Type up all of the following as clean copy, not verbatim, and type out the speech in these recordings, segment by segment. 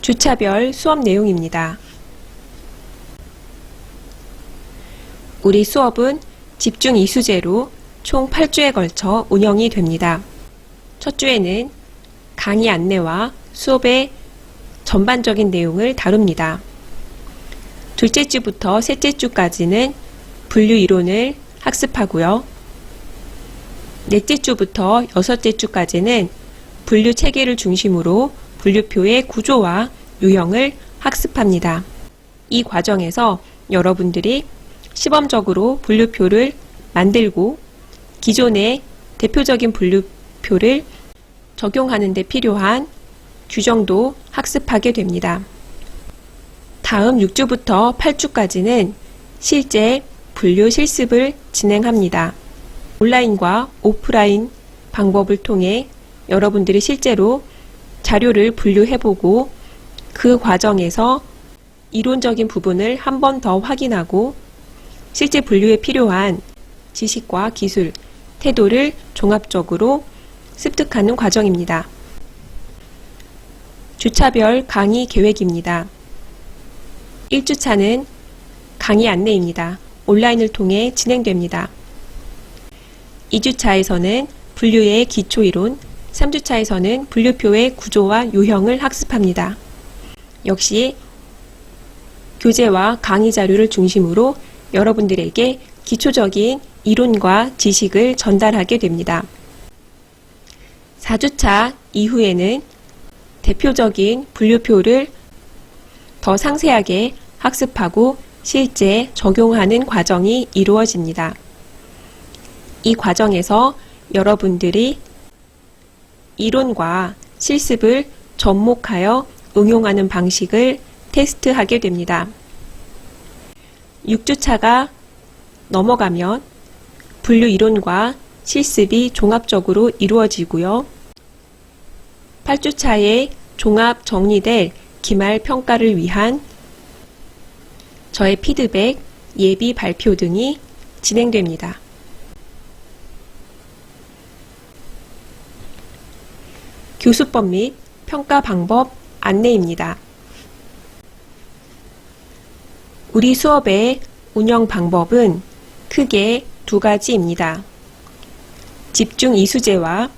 주차별 수업 내용입니다. 우리 수업은 집중 이수제로 총 8주에 걸쳐 운영이 됩니다. 첫 주에는 강의 안내와 수업의 전반적인 내용을 다룹니다. 둘째 주부터 셋째 주까지는 분류 이론을 학습하고요. 넷째 주부터 여섯째 주까지는 분류 체계를 중심으로 분류표의 구조와 유형을 학습합니다. 이 과정에서 여러분들이 시범적으로 분류표를 만들고 기존의 대표적인 분류표를 적용하는 데 필요한 규정도 학습하게 됩니다. 다음 6주부터 8주까지는 실제 분류 실습을 진행합니다. 온라인과 오프라인 방법을 통해 여러분들이 실제로 자료를 분류해보고 그 과정에서 이론적인 부분을 한 번 더 확인하고 실제 분류에 필요한 지식과 기술, 태도를 종합적으로 습득하는 과정입니다. 주차별 강의 계획입니다. 1주차는 강의 안내입니다. 온라인을 통해 진행됩니다. 2주차에서는 분류의 기초이론, 3주차에서는 분류표의 구조와 유형을 학습합니다. 역시 교재와 강의 자료를 중심으로 여러분들에게 기초적인 이론과 지식을 전달하게 됩니다. 4주차 이후에는 대표적인 분류표를 더 상세하게 학습하고 실제 적용하는 과정이 이루어집니다. 이 과정에서 여러분들이 이론과 실습을 접목하여 응용하는 방식을 테스트하게 됩니다. 6주차가 넘어가면 분류 이론과 실습이 종합적으로 이루어지고요. 8주차에 종합 정리될 기말 평가를 위한 저의 피드백, 예비 발표 등이 진행됩니다. 교수법 및 평가 방법 안내입니다. 우리 수업의 운영 방법은 크게 두 가지입니다. 집중 이수제와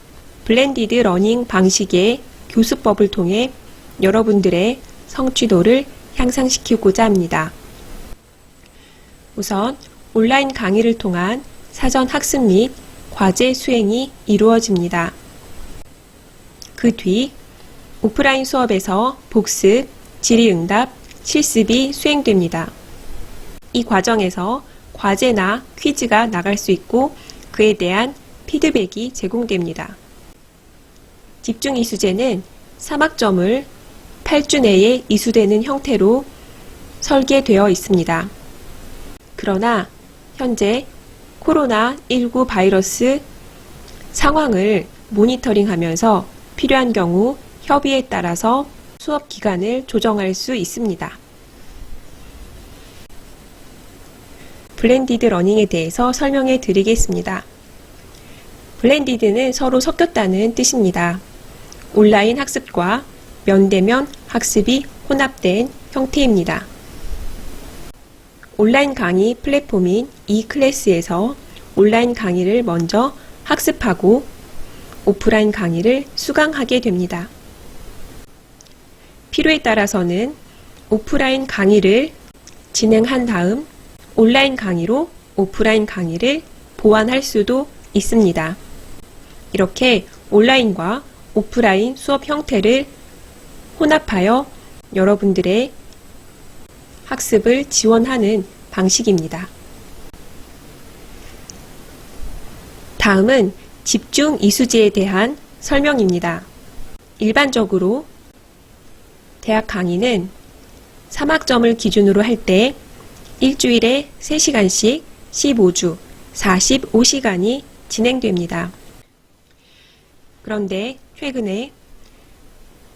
블렌디드 러닝 방식의 교수법을 통해 여러분들의 성취도를 향상시키고자 합니다. 우선 온라인 강의를 통한 사전 학습 및 과제 수행이 이루어집니다. 그 뒤 오프라인 수업에서 복습, 질의응답, 실습이 수행됩니다. 이 과정에서 과제나 퀴즈가 나갈 수 있고 그에 대한 피드백이 제공됩니다. 집중 이수제는 3학점을 8주 내에 이수되는 형태로 설계되어 있습니다. 그러나 현재 코로나19 바이러스 상황을 모니터링하면서 필요한 경우 협의에 따라서 수업 기간을 조정할 수 있습니다. 블렌디드 러닝에 대해서 설명해 드리겠습니다. 블렌디드는 서로 섞였다는 뜻입니다. 온라인 학습과 면대면 학습이 혼합된 형태입니다. 온라인 강의 플랫폼인 e클래스에서 온라인 강의를 먼저 학습하고 오프라인 강의를 수강하게 됩니다. 필요에 따라서는 오프라인 강의를 진행한 다음 온라인 강의로 오프라인 강의를 보완할 수도 있습니다. 이렇게 온라인과 오프라인 수업 형태를 혼합하여 여러분들의 학습을 지원하는 방식입니다. 다음은 집중 이수제에 대한 설명입니다. 일반적으로 대학 강의는 3학점을 기준으로 할 때 일주일에 3시간씩 15주, 45시간이 진행됩니다. 그런데 최근에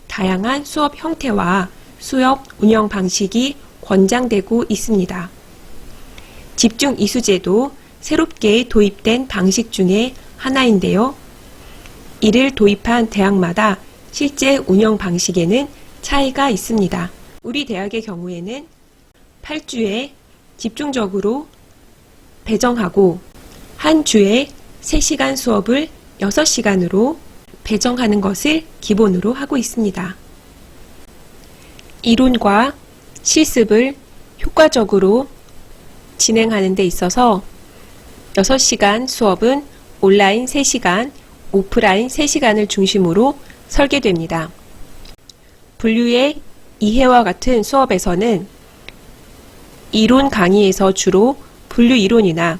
다양한 수업 형태와 수업 운영 방식이 권장되고 있습니다. 집중 이수제도 새롭게 도입된 방식 중에 하나인데요. 이를 도입한 대학마다 실제 운영 방식에는 차이가 있습니다. 우리 대학의 경우에는 8주에 집중적으로 배정하고 한 주에 3시간 수업을 6시간으로 배정하는 것을 기본으로 하고 있습니다. 이론과 실습을 효과적으로 진행하는 데 있어서 6시간 수업은 온라인 3시간, 오프라인 3시간을 중심으로 설계됩니다. 분류의 이해와 같은 수업에서는 이론 강의에서 주로 분류 이론이나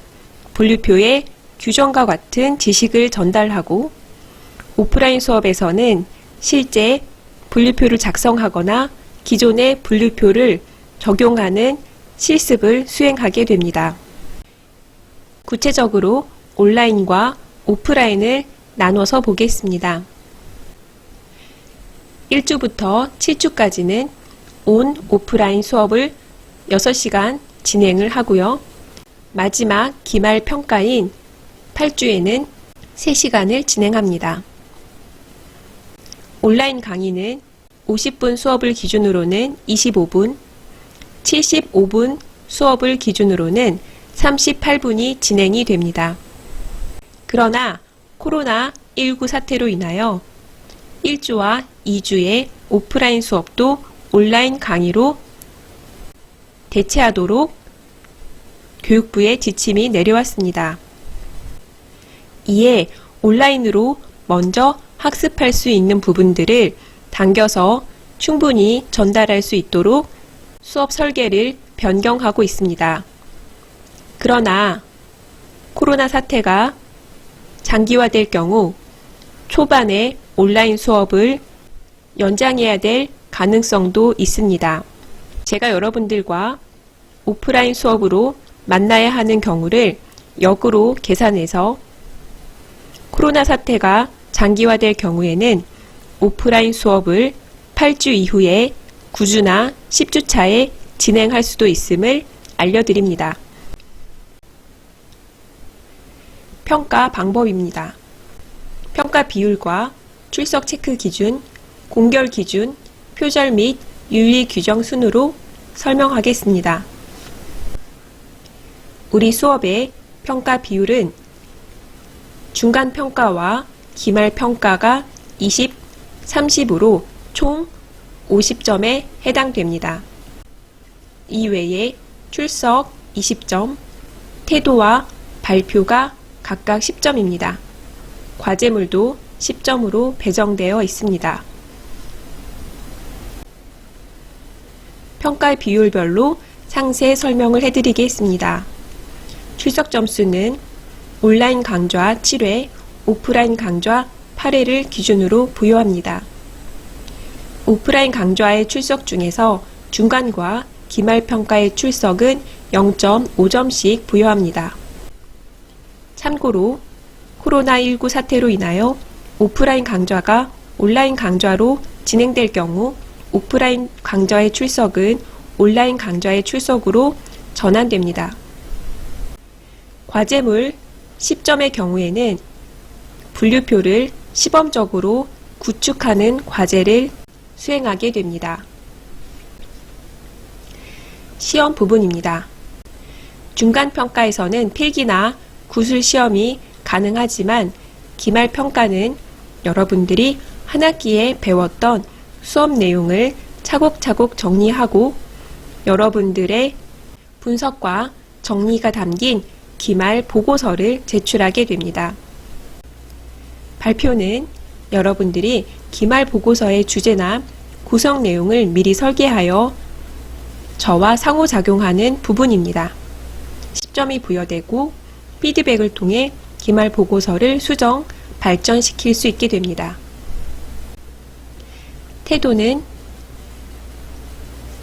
분류표의 규정과 같은 지식을 전달하고 오프라인 수업에서는 실제 분류표를 작성하거나 기존의 분류표를 적용하는 실습을 수행하게 됩니다. 구체적으로 온라인과 오프라인을 나눠서 보겠습니다. 1주부터 7주까지는 온 오프라인 수업을 6시간 진행을 하고요. 마지막 기말 평가인 8주에는 3시간을 진행합니다. 온라인 강의는 50분 수업을 기준으로는 25분, 75분 수업을 기준으로는 38분이 진행이 됩니다. 그러나 코로나19 사태로 인하여 1주와 2주의 오프라인 수업도 온라인 강의로 대체하도록 교육부의 지침이 내려왔습니다. 이에 온라인으로 먼저 학습할 수 있는 부분들을 당겨서 충분히 전달할 수 있도록 수업 설계를 변경하고 있습니다. 그러나 코로나 사태가 장기화될 경우 초반에 온라인 수업을 연장해야 될 가능성도 있습니다. 제가 여러분들과 오프라인 수업으로 만나야 하는 경우를 역으로 계산해서 코로나 사태가 장기화될 경우에는 오프라인 수업을 8주 이후에 9주나 10주 차에 진행할 수도 있음을 알려드립니다. 평가 방법입니다. 평가 비율과 출석 체크 기준, 공결 기준, 표절 및 윤리 규정 순으로 설명하겠습니다. 우리 수업의 평가 비율은 중간 평가와 기말 평가가 20, 30으로 총 50점에 해당됩니다. 이외에 출석 20점, 태도와 발표가 각각 10점입니다. 과제물도 10점으로 배정되어 있습니다. 평가 비율별로 상세 설명을 해드리겠습니다. 출석 점수는 온라인 강좌 7회, 오프라인 강좌 8회를 기준으로 부여합니다. 오프라인 강좌의 출석 중에서 중간과 기말 평가의 출석은 0.5점씩 부여합니다. 참고로 코로나19 사태로 인하여 오프라인 강좌가 온라인 강좌로 진행될 경우 오프라인 강좌의 출석은 온라인 강좌의 출석으로 전환됩니다. 과제물 10점의 경우에는 분류표를 시범적으로 구축하는 과제를 수행하게 됩니다. 시험 부분입니다. 중간평가에서는 필기나 구술 시험이 가능하지만 기말평가는 여러분들이 한 학기에 배웠던 수업 내용을 차곡차곡 정리하고 여러분들의 분석과 정리가 담긴 기말 보고서를 제출하게 됩니다. 발표는 여러분들이 기말 보고서의 주제나 구성 내용을 미리 설계하여 저와 상호작용하는 부분입니다. 10점이 부여되고 피드백을 통해 기말 보고서를 수정, 발전시킬 수 있게 됩니다. 태도는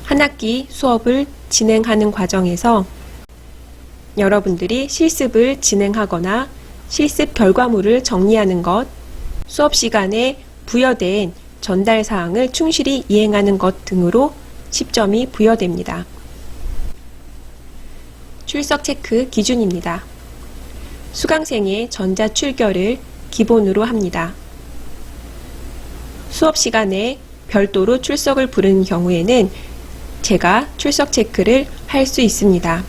한 학기 수업을 진행하는 과정에서 여러분들이 실습을 진행하거나 실습 결과물을 정리하는 것, 수업 시간에 부여된 전달 사항을 충실히 이행하는 것 등으로 10점이 부여됩니다. 출석 체크 기준입니다. 수강생의 전자 출결을 기본으로 합니다. 수업 시간에 별도로 출석을 부르는 경우에는 제가 출석 체크를 할 수 있습니다.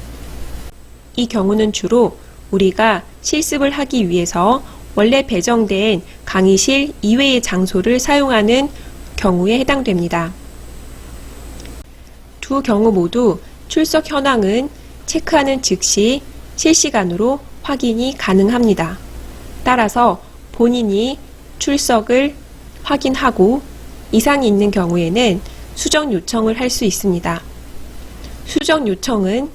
이 경우는 주로 우리가 실습을 하기 위해서 원래 배정된 강의실 이외의 장소를 사용하는 경우에 해당됩니다. 두 경우 모두 출석 현황은 체크하는 즉시 실시간으로 확인이 가능합니다. 따라서 본인이 출석을 확인하고 이상이 있는 경우에는 수정 요청을 할 수 있습니다. 수정 요청은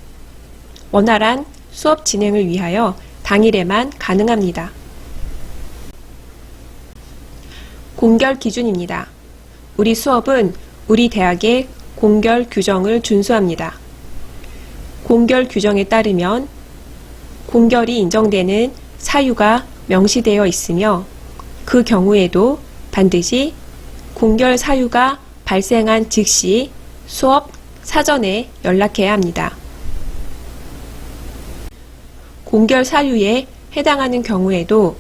원활한 수업 진행을 위하여 당일에만 가능합니다. 공결 기준입니다. 우리 수업은 우리 대학의 공결 규정을 준수합니다. 공결 규정에 따르면 공결이 인정되는 사유가 명시되어 있으며 그 경우에도 반드시 공결 사유가 발생한 즉시 수업 사전에 연락해야 합니다. 공결 사유에 해당하는 경우에도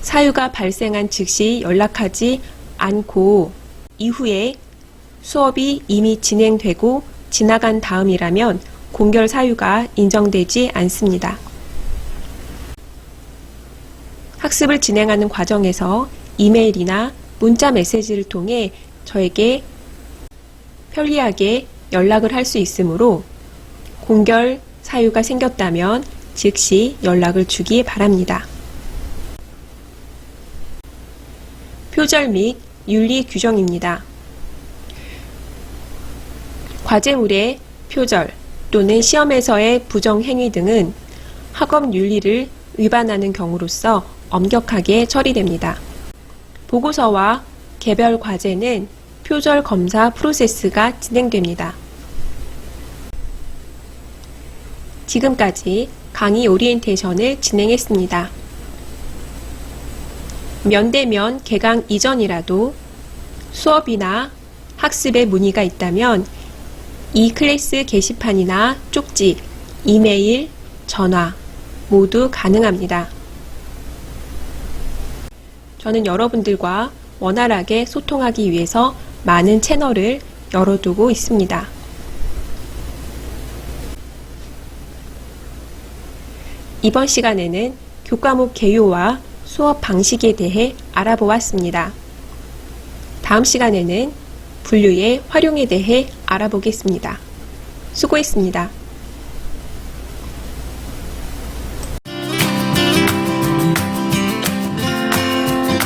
사유가 발생한 즉시 연락하지 않고 이후에 수업이 이미 진행되고 지나간 다음이라면 공결 사유가 인정되지 않습니다. 학습을 진행하는 과정에서 이메일이나 문자 메시지를 통해 저에게 편리하게 연락을 할 수 있으므로 공결 사유가 생겼다면 즉시 연락을 주기 바랍니다. 표절 및 윤리 규정입니다. 과제물의 표절 또는 시험에서의 부정행위 등은 학업 윤리를 위반하는 경우로서 엄격하게 처리됩니다. 보고서와 개별 과제는 표절 검사 프로세스가 진행됩니다. 지금까지 강의 오리엔테이션을 진행했습니다. 면대면 개강 이전이라도 수업이나 학습에 문의가 있다면 이 클래스 게시판이나 쪽지, 이메일, 전화 모두 가능합니다. 저는 여러분들과 원활하게 소통하기 위해서 많은 채널을 열어두고 있습니다. 이번 시간에는 교과목 개요와 수업 방식에 대해 알아보았습니다. 다음 시간에는 분류의 활용에 대해 알아보겠습니다. 수고했습니다.